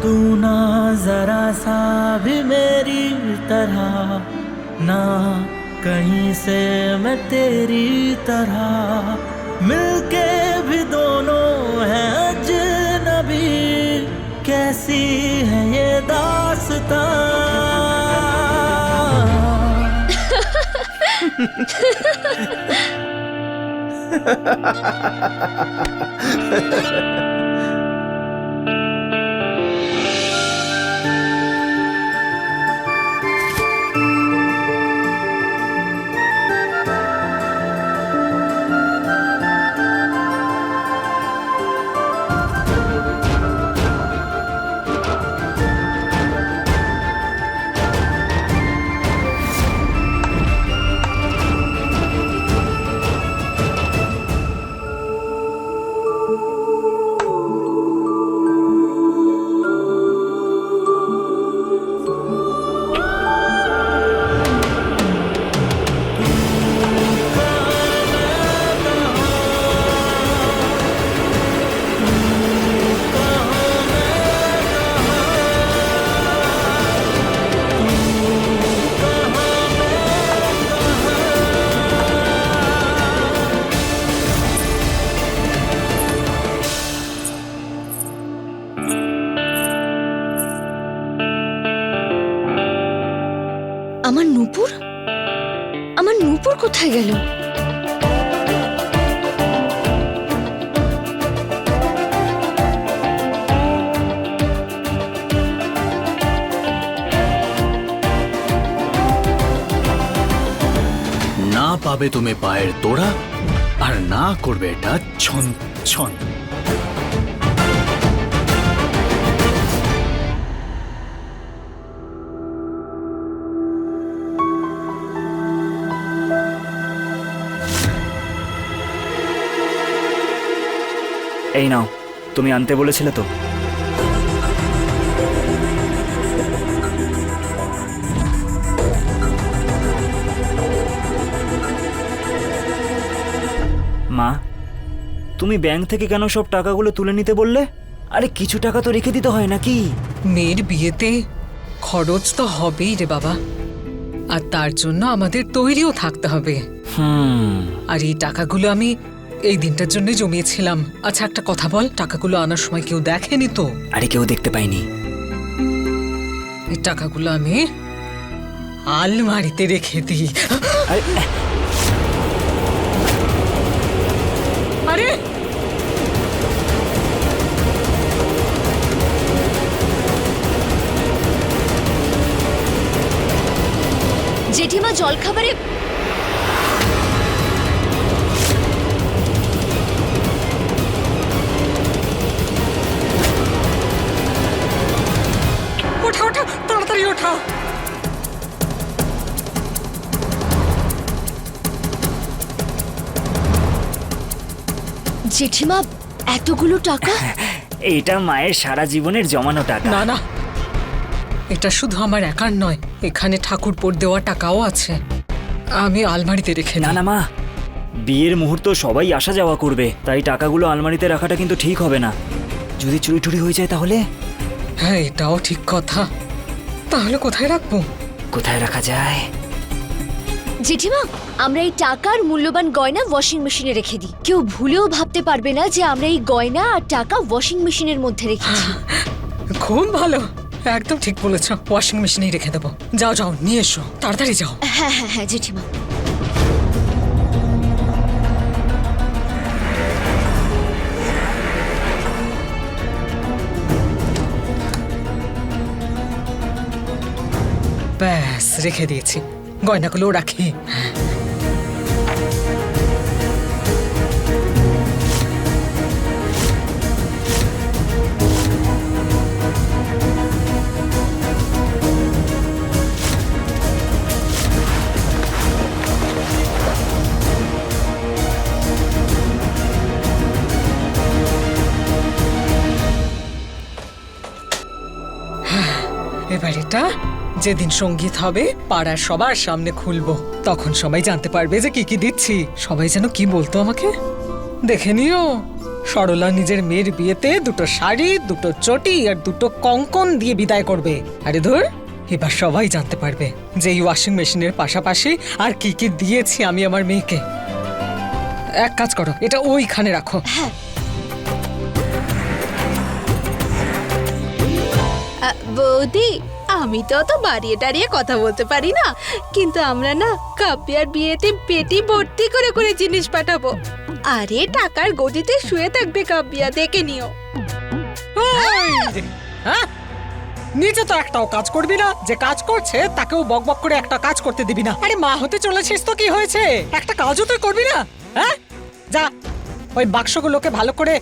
तू ना जरा सा भी मेरी तरह, ना कहीं से मैं तेरी तरह, मिलके भी दोनों हैं अजनबी, कैसी है ये दास्तां। আমার নূপুর, আমার নূপুর কোথায় গেল? না পাবে তুমি পায়ের তোড়া, আর না করবে এটা ছন ছন। এই নাও, তুমি আনতে বলেছিলে তো। মা, তুমি ব্যাংক থেকে কেন সব টাকাগুলো তুলে নিতে বললে? আরে কিছু টাকা তো রেখে দিতে হয় নাকি? মেয়ের বিয়েতে খরচ তো হবেই রে বাবা, আর তার জন্য আমাদের তৈরিও থাকতে হবে। আর এই টাকাগুলো আমি এই দিনটার জন্য জমিয়েছিলাম। আচ্ছা একটা কথা বল, টাকাগুলো আনার সময় কেউ দেখেনি তো? আরে কেউ দেখতে পাইনি। এই টাকাগুলো আমি আলমারিতে রেখে দিই। আরে জেঠিমা জলখাবারে ওঠা ওঠা, তাড়াতাড়ি ওঠা। জেঠিমা এতগুলো টাকা? এইটা মায়ের সারা জীবনের জমানো টাকা। না না, এটা শুধু আমার একার নয়, এখানে ঠাকুরপোর দেওয়া টাকাও আছে। আমি আলমারিতে রেখে না দিই। না মা, বিয়ের মুহূর্ত সবাই আসা যাওয়া করবে, তাই টাকাগুলো আলমারিতে রাখাটা কিন্তু ঠিক হবে না। যদি চুরি টুরি হয়ে যায় তাহলে? হ্যাঁ এটাও ঠিক কথা। তাহলে কোথায় রাখবো? কোথায় রাখা যায়? জেঠিমা, আমরা এই টাকার মূল্যবান গয়না ওয়াশিং মেশিনে রেখে দিই। কেউ ভুলেও ভাবতে পারবে না যে আমরা এই গয়না আর টাকা ওয়াশিং মেশিনের মধ্যে রেখেছি। খুব ভালো, একদম ঠিক বলেছ। ওয়াশিং মেশিনেই রেখে দেবো। যাও যাও, নিয়ে এসো, তাড়াতাড়ি যাও। হ্যাঁ হ্যাঁ হ্যাঁ জেঠিমা। ব্যাস রেখে দিয়েছি, গয়নাগুলো রাখি। এবার এটা যেদিন সঙ্গীত হবে পাড়ার সবার সামনে খুলবো, তখন সবাই জানতে পারবে যে কি কি দিচ্ছি। সবাই যেন কি বলতো আমাকে, দেখে নিও সরলা নিজের মেয়ের বিয়েতে দুটো শাড়ি, দুটো চটি আর দুটো কঙ্কন দিয়ে বিদায় করবে। আরে ধুর, এবার সবাই জানতে পারবে যে এই ওয়াশিং মেশিনের পাশাপাশি আর কি কি দিয়েছি আমি আমার মেয়েকে। এক কাজ করো, এটা ওইখানে রাখো। বৌদি, আমি তো অত বাড়িয়ে টাড়িয়ে কথা বলতে পারি না, কিন্তু আমরা না কাব্যার বিয়েতে পেটি ভর্তি করে করে জিনিস পাঠাবো। আরে টাকার গদিতে শুয়ে থাকবে কাব্যা, দেখে নিও। হ্যাঁ, নিজে তো একটাও কাজ করবি না, যে কাজ করছে তাকেও বকবক করে একটা কাজ করতে দিবি না। আরে মা হতে চলেছিস তো কি হয়েছে, একটা কাজও তুই করবি না? হ্যাঁ, যা ওই বাক্সগুলোকে ভালো করে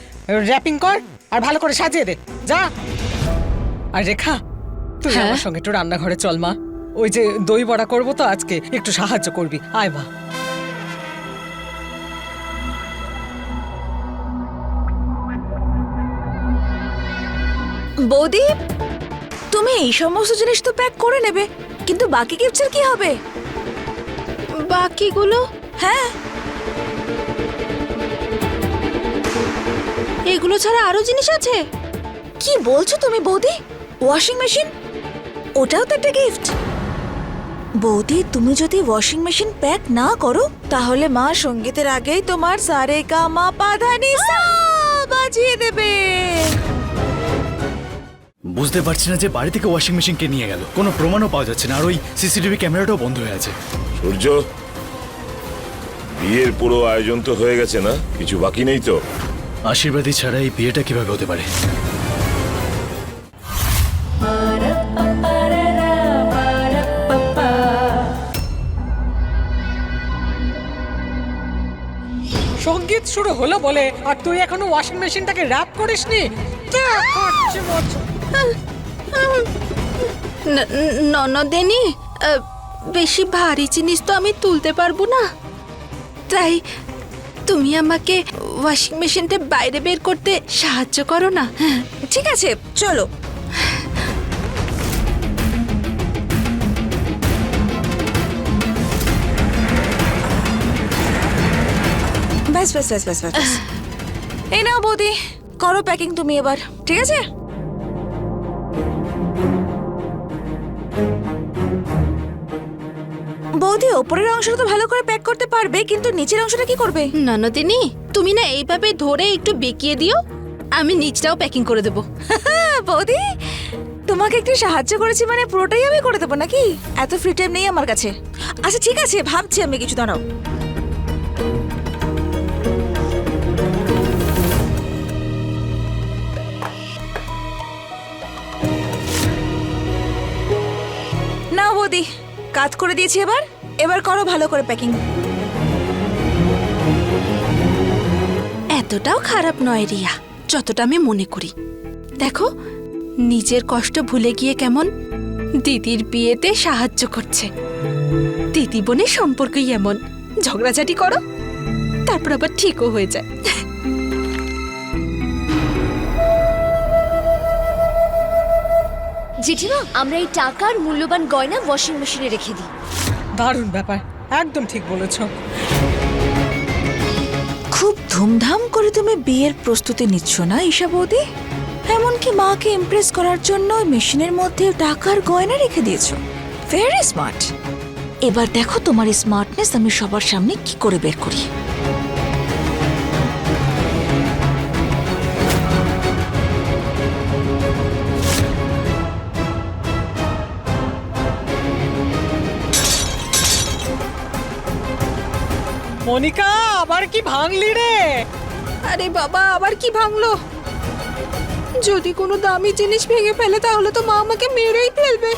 র্যাপিং কর আর ভালো করে সাজিয়ে দে, যা। আর রেখা, তুই আমার সঙ্গে একটু রান্নাঘরে চল মা, ওই যে দই বড়া করবো তো আজকে, একটু সাহায্য করবি, আয় মা। বৌদি, তুমি এই সমস্ত জিনিস তো প্যাক করে নেবে, কিন্তু বাকি গিফটসের কি হবে? বাকিগুলো? হ্যাঁ, এগুলো ছাড়া আরো জিনিস আছে? কি বলছো তুমি বৌদি? ওয়াশিং মেশিন, ওটাও তো একটা গিফট। বৌদি, তুমি যদি ওয়াশিং মেশিন প্যাক না করো তাহলে মা সঙ্গীতের আগেই তোমার সারে গা মা পা ধা নি সা বাজিয়ে দেবে। বুঝতে পারছি না যে বাড়ি থেকে ওয়াশিং মেশিন কে নিয়ে গেল, কোনো প্রমাণও পাওয়া যাচ্ছে না, আর ওই সিসিটিভি ক্যামেরাটাও বন্ধ হয়ে আছে। সূর্য, বিয়ের পুরো আয়োজন তো হয়ে গেছে না? কিছু বাকি নেই তো? আশীর্বাদী ছাড়া এই বিয়েটা কিভাবে হতে পারে? সঙ্গীত শুরু হলো বলে আর তুই এখনো ওয়াশিং মেশিনটাকে র্যাপ করিসনি? ননদেনি, বেশি ভারী জিনিস তো আমি তুলতে পারবো না, তাই তুমি আমাকে ওয়াশিং মেশিনটা বাইরে বের করতে সাহায্য করো না। ঠিক আছে, চলো। ব্যাস ব্যাস ব্যাস ব্যাস ব্যাস। এই নাও বৌদি, করো প্যাকিং তুমি এবার, ঠিক আছে? বৌদি, ওপরের অংশটা তো ভালো করে প্যাক করতে পারবে, কিন্তু নিচের অংশটা কি করবে? ননদিনী, তুমি না এইভাবে ধরে একটু বেঁকিয়ে দিও, আমি নিচটাও প্যাকিং করে দেবো। বৌদি, তোমাকে একটু সাহায্য করেছি মানে পুরোটাই আমি করে দেবো নাকি? এত ফ্রি টাইম নেই আমার কাছে। আচ্ছা ঠিক আছে, ভাবছি আমি কিছু, দাঁড়াও। নাও বৌদি, কাজ করে দিয়েছি, এবার এবার করো ভালো করে প্যাকিং। এতটাও খারাপ নয় রিয়া, যতটা আমি মনে করি। দেখো, নিজের কষ্ট ভুলে গিয়ে কেমন দিদির বিয়েতে সাহায্য করছে। দিদি বোনের সম্পর্কই এমন, ঝগড়াঝাটি করো তারপর আবার ঠিকও হয়ে যায়। জেঠিমা, আমরা এই টাকার মূল্যবান গয়না ওয়াশিং মেশিনে রেখে দিই। দারুণ ব্যাপার, একদম ঠিক বলেছো। খুব ধুমধাম করে তুমি বিয়ের প্রস্তুতি নিচ্ছ না ঈশা বৌদি? এমনকি মাকে ইমপ্রেস করার জন্য মেশিনের মধ্যে টাকার গয়না রেখে দিয়েছো। Very smart. এবার দেখো তোমার এই স্মার্টনেস আমি সবার সামনে কি করে বের করি। মনিকা, আবার কি ভাঙলি রে? আরে বাবা, আবার কি ভাঙলো? যদি কোনো দামি জিনিস ভেঙে ফেলে তাহলে তো মা আমাকে মেরেই ফেলবে।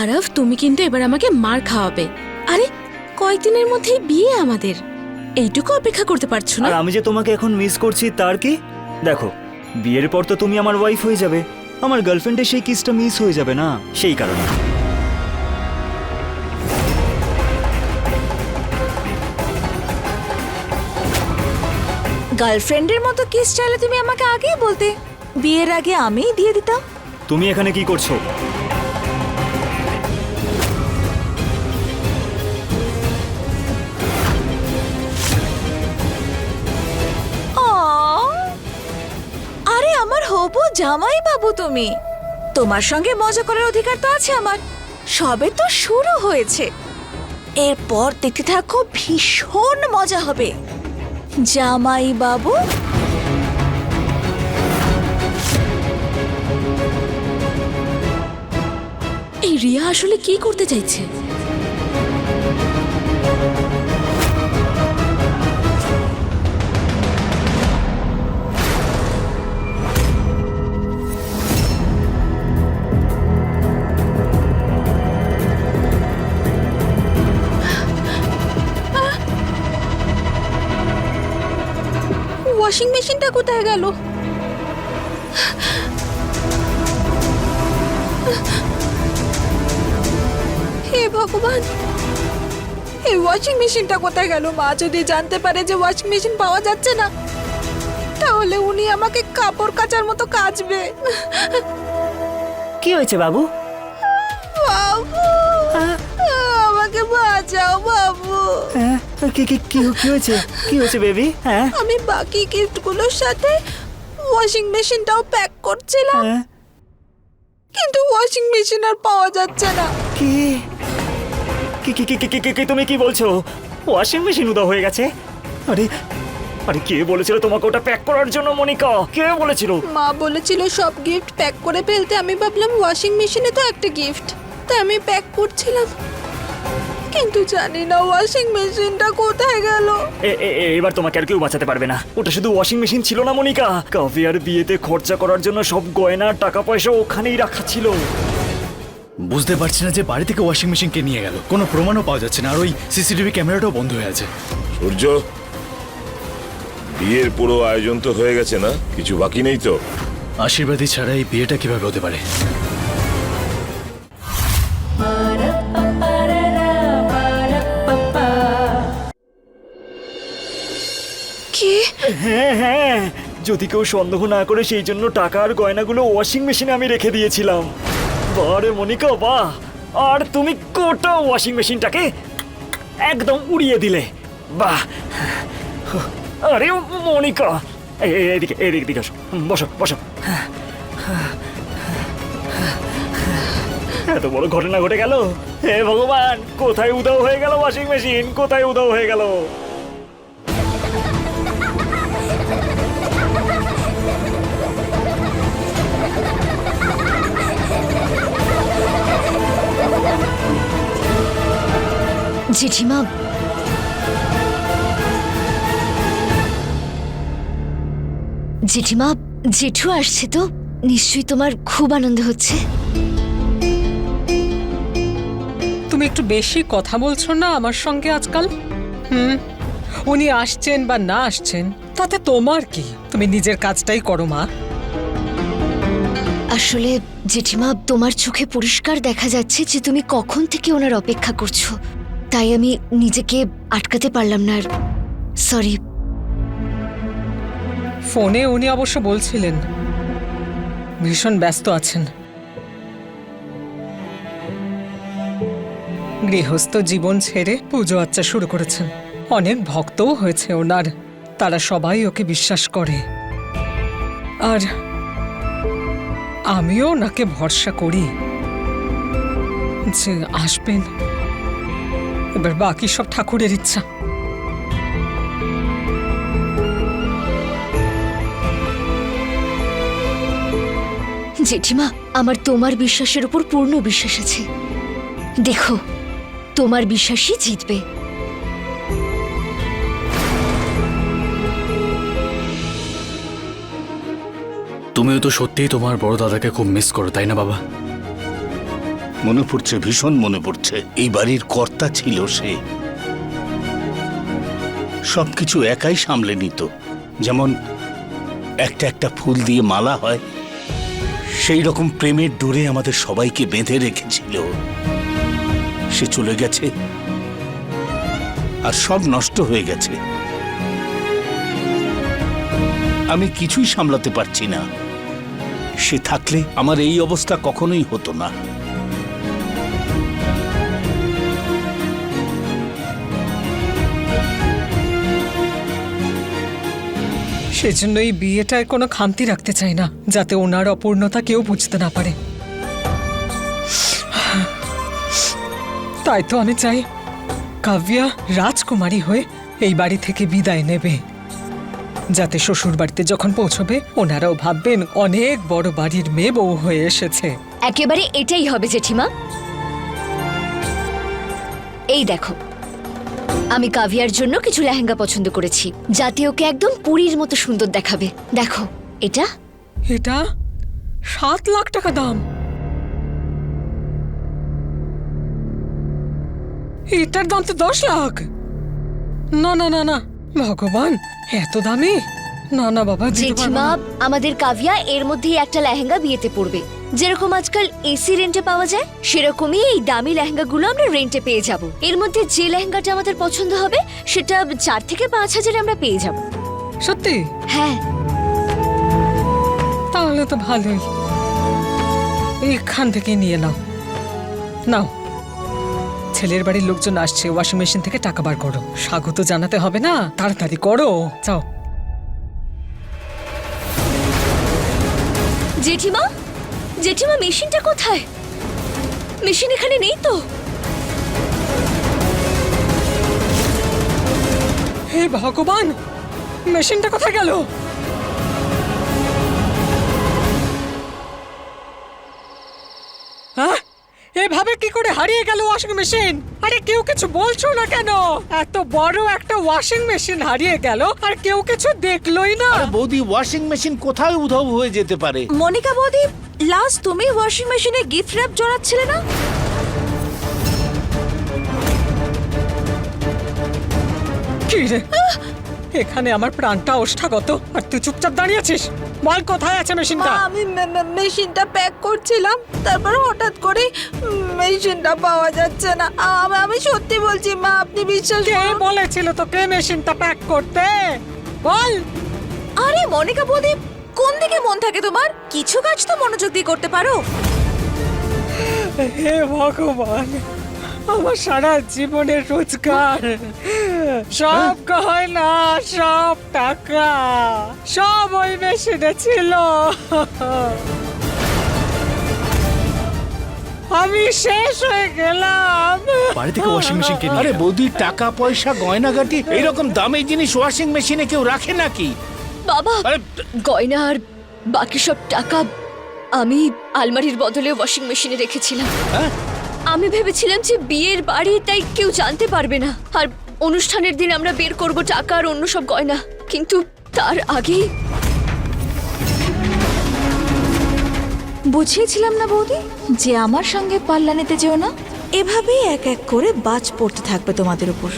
আরব, তুমি কিন্তু এবার আমাকে মার খাওয়াবে। আরে কয়েকদিনের মধ্যেই বিয়ে আমাদের, এইটুকু অপেক্ষা করতে পারছো না? আর আমি যে তোমাকে এখন মিস করছি তার কি? দেখো, বিয়ের পর তো তুমি আমার ওয়াইফ হয়ে যাবে, আমার গার্লফ্রেন্ডের সেই কিসটা মিস হয়ে যাবে না, সেই কারণে। গার্লফ্রেন্ডের মতো কিস চাইলে তুমি আমাকে আগেই বলতে, বিয়ের আগে আমিই দিয়ে দিতাম। তুমি এখানে কি করছো? আরে আমার হবু জামাই বাবু, তুমি, তোমার সঙ্গে মজা করার অধিকার তো আছে আমার। সবে তো শুরু হয়েছে, এরপর দেখতে থাকো, ভীষণ মজা হবে জামাই বাবু। এই রিয়া আসলে কি করতে চাইছে? ওয়াশিং মেশিনটা কোথায় গেল? হে ভগবান, এই ওয়াশিং মেশিনটা কোথায় গেল? মা যদি জানতে পারে যে ওয়াশিং মেশিন পাওয়া যাচ্ছে না, তাহলে উনি আমাকে কাপড় কাচার মতো কাচবে। কি হয়েছে বাবু? বাবু, আমাকে বাঁচাও বাবু। কি কি কি কি হয়েছে? কি হয়েছে বেবি? হ্যাঁ আমি বাকি গিফটগুলোর সাথে ওয়াশিং মেশিনটাও প্যাক করছিলাম, কিন্তু ওয়াশিং মেশিন আর পাওয়া যাচ্ছে না। কি কি কি কি কি কি কি তুমি কি বলছো? ওয়াশিং মেশিন উদা হয়ে গেছে? আরে আরে কে বলেছিল তোমাকে ওটা প্যাক করার জন্য মনিকা? কে বলেছিল? মা বলেছিল সব গিফট প্যাক করে ফেলতে। আমি ভাবলাম ওয়াশিং মেশিনে তো একটা গিফট, তাই আমি প্যাক করছিলাম, কিন্তু জানি না ওয়াশিং মেশিনটা কোথায় গেল। এবার তোমাকে আর কেউ বাঁচাতে পারবে না। ওটা শুধু ওয়াশিং মেশিন ছিল না মনিকা, কাভিয়ার বিয়েতে খরচা করার জন্য সব গয়না টাকা পয়সা ওখানেই রাখা ছিল। বুঝতে পারছি না যে বাড়ি থেকে ওয়াশিং মেশিন কে নিয়ে গেল। কোনো প্রমাণও পাওয়া যাচ্ছে না, আর ওই সিসিটিভি ক্যামেরাটাও বন্ধ হয়ে আছে। সূর্য, বিয়ের পুরো আয়োজন তো হয়ে গেছে না? কিছু বাকি নেই তো? আশীর্বাদী ছাড়া এই বিয়েটা কিভাবে হতে পারে? কি? হ্যাঁ হ্যাঁ, যদি কেউ সন্দেহ না করে সেই জন্য টাকা আর গয়নাগুলো ওয়াশিং মেশিনে আমি রেখে দিয়েছিলাম। বারে মনিকা বাহ! আর তুমি গোটা ওয়াশিং মেশিনটাকে একদম উড়িয়ে দিলে, বাহ! আরে মনিকা, এদিকে এদিকে দিকে আসো, বসো বসো। এত বড় ঘটনা ঘটে গেল, হে ভগবান! কোথায় উধাও হয়ে গেল ওয়াশিং মেশিন? কোথায় উধাও হয়ে গেল? জেঠিমা, জেঠিমা, জেঠু আসছে তো নিশ্চয়ই তোমার খুব আনন্দ হচ্ছে। তুমি একটু বেশি কথা বলছো না আমার সঙ্গে আজকাল? উনি আসছেন বা না আসছেন তাতে তোমার কি? তুমি নিজের কাজটাই করো মা। আসলে জেঠিমা, তোমার চোখে পরিষ্কার দেখা যাচ্ছে যে তুমি কখন থেকে ওনার অপেক্ষা করছো, তাই আমি নিজেকে আটকাতে পারলাম না। সরি। ফোনে উনি অবশ্য বলছিলেন ভীষণ ব্যস্ত আছেন। গৃহস্থ জীবন ছেড়ে পুজো আচ্চা শুরু করেছেন। অনেক ভক্তও হয়েছে ওনার, তারা সবাই ওকে বিশ্বাস করে, আর আমিও ওনাকে ভরসা করি যে আসবেন। এবার বাকি সব ঠাকুরের ইচ্ছা। জেঠিমা, আমার তোমার বিশ্বাসের উপর পূর্ণ বিশ্বাস আছে। দেখো, তোমার বিশ্বাসই জিতবে। তুমিও তো সত্যিই তোমার বড় দাদাকে খুব মিস করো, তাই না বাবা? মনে পড়ছে, ভীষণ মনে পড়ছে। এই বাড়ির কর্তা ছিল সে, সবকিছু একাই সামলে নিত। যেমন একটা একটা ফুল দিয়ে মালা হয়, সেই রকম প্রেমের ডোরে আমাদের সবাইকে বেঁধে রেখেছিল। সে চলে গেছে আর সব নষ্ট হয়ে গেছে। আমি কিছুই সামলাতে পারছি না। সে থাকলে আমার এই অবস্থা কখনোই হতো না। সেজন্য এই বিয়েটায় কোনো খামতি রাখতে চাই না, যাতে ওনার অপূর্ণতা কেউ বুঝতে না পারে। তাই তো আমি চাই কাব্যা রাজকুমারী হয়ে এই বাড়ি থেকে বিদায় নেবে, যাতে শ্বশুর বাড়িতে যখন পৌঁছবে ওনারাও ভাববেন অনেক বড় বাড়ির মেয়ে বউ হয়ে এসেছে। একেবারে এটাই হবে জেঠিমা। এই দেখো, আমি কাভিয়ার জন্য কিছু লেহেঙ্গা পছন্দ করেছি, যাতে ওকে একদম পুরীর মতো সুন্দর দেখাবে। দেখো এটা। এটা 7 লাখ টাকা দাম। এটার দাম তো 10 লাখ। না না না না, ভগবান, এত দামি? না না বাবা, দিতে পারবো জেঠিমা, না। আমাদের কাভিয়া এর মধ্যেই একটা লেহেঙ্গা বিয়েতে পড়বে। যেরকম আজকাল এসি রেন্টে পাওয়া যায়, সেরকমই এই দামি লেহেঙ্গাগুলো আমরা রেন্টে পেয়ে যাব। এর মধ্যে যে লেহেঙ্গাটা আমাদের পছন্দ হবে সেটা 4 থেকে 5 হাজারে আমরা পেয়ে যাব। সত্যি? হ্যাঁ। তাহলে তো ভালোই। এখান থেকে নিয়ে নাও। নাও, ছেলের বাড়ির লোকজন আসছে, ওয়াশিং মেশিন থেকে টাকা বার করো। স্বাগত জানাতে হবে না? তাড়াতাড়ি করো, যাও। জেঠিমা, জেঠিমা, মেশিনটা কোথায়? মেশিন এখানে নেই তো। হে ভগবান, মেশিনটা কোথায় গেল? হ্যাঁ, এভাবে কি করে হারিয়ে গেল ওয়াশিং মেশিন? আরে কেউ কিছু বলছো না কেন? এত বড় একটা ওয়াশিং মেশিন হারিয়ে গেল আর কেউ কিছু দেখলোই না। আরে বৌদি, ওয়াশিং মেশিন কোথায় উধাও হয়ে যেতে পারে? মনিকা বৌদি, লাস্ট তুমি ওয়াশিং মেশিনে গিফট র্যাপ জড়াচ্ছিলে না? কি রে, এখানে আমার প্রাণটা ওষ্ঠাগত আর তুই চুপচাপ দাঁড়িয়ে আছিস। বল, কোথায় আছে মেশিনটা? আমি মেশিনটা প্যাক করছিলাম, তারপর হঠাৎ করে মেশিনটা পাওয়া যাচ্ছে না। আমি সত্যি বলছি মা, আপনি বিশ্বাস কে করুন। বলেছিল তোকে মেশিনটা প্যাক করতে? বল। আরে মনিকা বৌদি, কোন দিকে মন থাকে তোমার? কিছু কাজ তো মনোযোগ দিয়ে করতে পারো। হে ভগবান, আমার সারা জীবনের রোজগার, সব গয়না, সব টাকা, সব ওই মেশিনে ছিল। আমি শেষ হয়ে গেলাম। বাড়ি থেকে ওয়াশিং মেশিন কে নিয়ে আরে গেল? বৌদি, টাকা পয়সা গয়নাগাটি এইরকম দামি জিনিস ওয়াশিং মেশিনে কেউ রাখে নাকি? বাবা, আরে গয়না আর বাকি সব টাকা আমি আলমারির বদলে ওয়াশিং মেশিনে রেখেছিলাম। হ্যাঁ? আমি ভেবেছিলাম যে বিয়ের বাড়ি, তাই কেউ জানতে পারবে না, আর অনুষ্ঠানের দিন আমরা বের করব টাকা আর অন্য সব গয়না। কিন্তু তার আগেই বুঝিয়েছিলাম না বৌদি যে আমার সঙ্গে পাল্লা নিতে যেও না। এভাবেই এক এক করে বাজ পড়তে থাকবে তোমাদের উপর।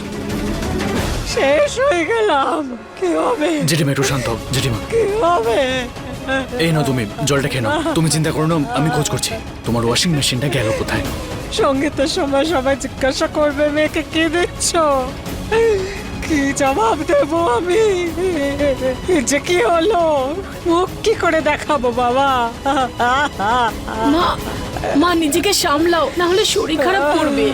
শেষ হয়ে গেলাম। কি হবে? জেঠিমা, একটু শান্ত হও। জেঠিমা, কি হবে? এই নাও, তুমি জলটা খেয়ে নাও। তুমি চিন্তা করো না, আমি খোঁজ করছি। তোমার ওয়াশিং মেশিনটা গেল কোথায়? সঙ্গীতের সময় সবাই জিজ্ঞাসা করবে মেয়েকে কি দিচ্ছ, কি জবাব দেবো আমি? এ যে কি হলো, মুখ কি করে দেখাবো বাবা? মা, মা নিজেকে সামলাও, না হলে শরীর খারাপ করবে।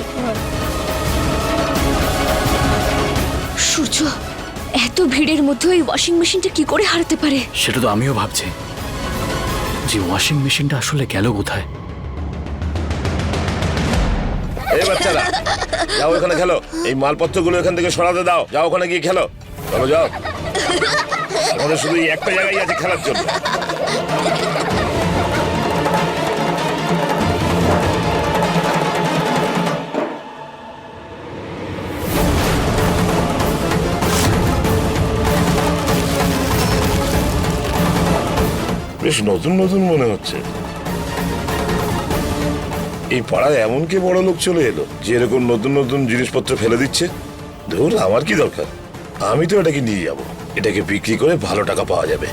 সূর্য এত ভিড়ের মধ্যে ওই ওয়াশিং মেশিনটা কি করে হারাতে পারে? সেটা তো আমিও ভাবছি, যে ওয়াশিং মেশিনটা আসলে গেল কোথায়। এই বাচ্চারা, যাও ওখানে খেলো। এই মালপত্রগুলো এখান থেকে সরাতে দাও। যাও ওখানে গিয়ে খেলো। চলো যাও, আমাদের শুধু এই একটা জায়গায় আছে খেলার জন্য। বেশ নতুন নতুন মনে হচ্ছে। এই পাড়ায় এমন কে বড় লোক চলে এলো যে এরকম নতুন নতুন জিনিসপত্র ফেলে দিচ্ছে? ধুর, আমার কি দরকার? আমি তো এটাকে নিয়ে যাব, এটাকে বিক্রি করে ভালো টাকা পাওয়া যাবে।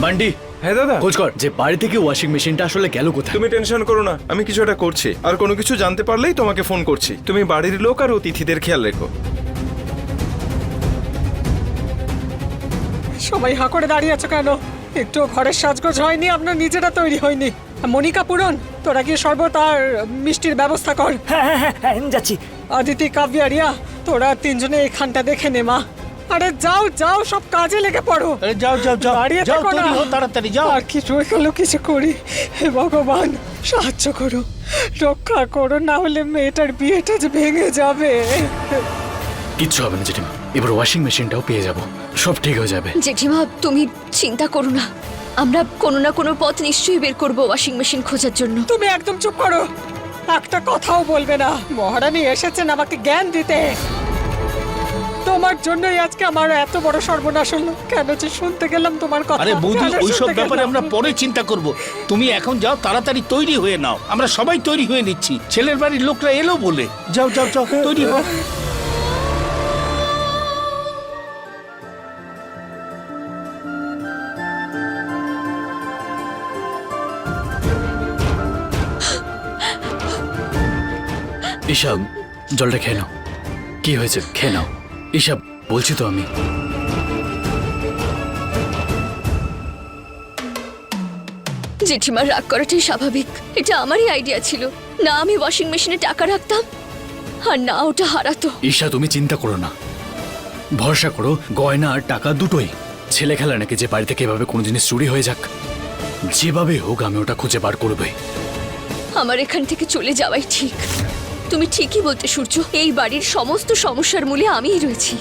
বান্টি, হ্যাঁ দাদা, খোঁজ কর যে বাড়ি থেকে ওয়াশিং মেশিনটা আসলে গেল কোথায়। তুমি টেনশন করো না, আমি কিছু একটা করছি। আর কোনো কিছু জানতে পারলেই তোমাকে ফোন করছি। তুমি বাড়ির লোক আর অতিথিদের খেয়াল রেখো। সবাই হাঁ করে দাঁড়িয়ে আছো কেন? একটু ঘরের সাজগোজ হয়নি? আপনার নিজেরা তৈরি হয়নি? মনিকা পুরন, তোরা গিয়ে শরবত আর মিষ্টির ব্যবস্থা কর। হ্যাঁ হ্যাঁ হ্যাঁ হ্যাঁ, যাচ্ছি। আদিতি, কাব্যা, রিয়া, তোরা তিনজনে এখানটা দেখে নে মা। আরে যাও যাও, সব কাজে লেগে পড়ো। আরে যাও যাও যাও, দাঁড়িয়ে যাও, থেকো না। তৈরি হও, তাড়াতাড়ি যাও। আর কি রয়ে গেল, কিছু করি। হে ভগবান, সাহায্য করো, রক্ষা করো, না হলে মেয়েটার বিয়েটা যে ভেঙে যাবে। কিচ্ছু হবে না জেঠিমা, এবার ওয়াশিং মেশিনটাও পেয়ে যাব, সব ঠিক হয়ে যাবে। জেঠিমা, তুমি চিন্তা করো না, আমরা কোনো না কোনো পথ নিশ্চয়ই বের করবো ওয়াশিং মেশিন খোঁজার জন্য। তুমি একদম চুপ করো, একটা কথাও বলবে না। মহারানী এসেছেন আমাকে জ্ঞান দিতে। তোমার জন্যই আজকে আমার এত বড় সর্বনাশ হলো। কেন যে শুনতে গেলাম তোমার কথা। আরে বৌদি, কেন ওইসব শুনতে ব্যাপারে গেলাম? আমরা পরে চিন্তা করব। তুমি এখন যাও, তাড়াতাড়ি তৈরি হয়ে নাও। আমরা সবাই তৈরি হয়ে নিচ্ছি, ছেলের বাড়ির লোকরা এলো বলে। যাও যাও যাও, তৈরি হও। ঈশাব, জলটা খেয়ে নাও। কি হয়েছে, খেয়ে নাও। ঈশাব, বলছি তো আমি। জেঠিমার রাগ করাটাই স্বাভাবিক। এটা আমারই আইডিয়া ছিল। না আমি ওয়াশিং মেশিনে টাকা রাখতাম, আর না ওটা হারাতো। ঈশা, তুমি চিন্তা করো না, ভরসা করো, গয়না আর টাকা দুটোই। ছেলে খেলা নাকি যে বাড়ি থেকে এভাবে কোনো জিনিস চুরি হয়ে যাক? যেভাবে হোক আমি ওটা খুঁজে বার করবই। আমার এখান থেকে চলে যাওয়াই ঠিক। তুমি ঠিকই বলতে সূর্য, এই বাড়ির সমস্ত সমস্যার মূলে আমিই রয়েছি।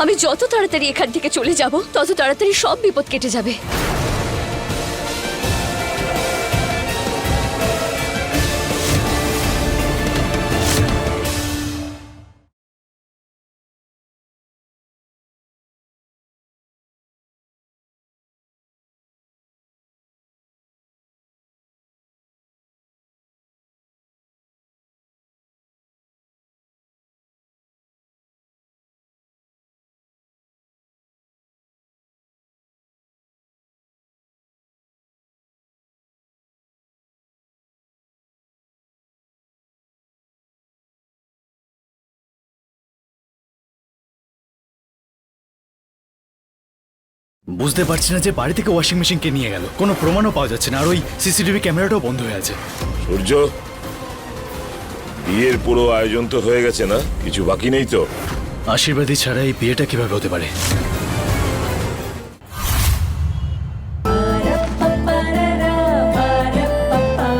আমি যত তাড়াতাড়ি এখান থেকে চলে যাব, তত তাড়াতাড়ি সব বিপদ কেটে যাবে। বুঝতে পারছি না যে বাড়ি থেকে ওয়াশিং মেশিন কে নিয়ে গেল। কোনো প্রমাণও পাওয়া যাচ্ছে না, আর ওই সিসিটিভি ক্যামেরাটাও বন্ধ হয়ে আছে। সূর্য, বিয়ের পুরো আয়োজন তো হয়ে গেছে না? কিছু বাকি নেই তো? আশীর্বাদী ছাড়া এই বিয়েটা কিভাবে হতে পারে?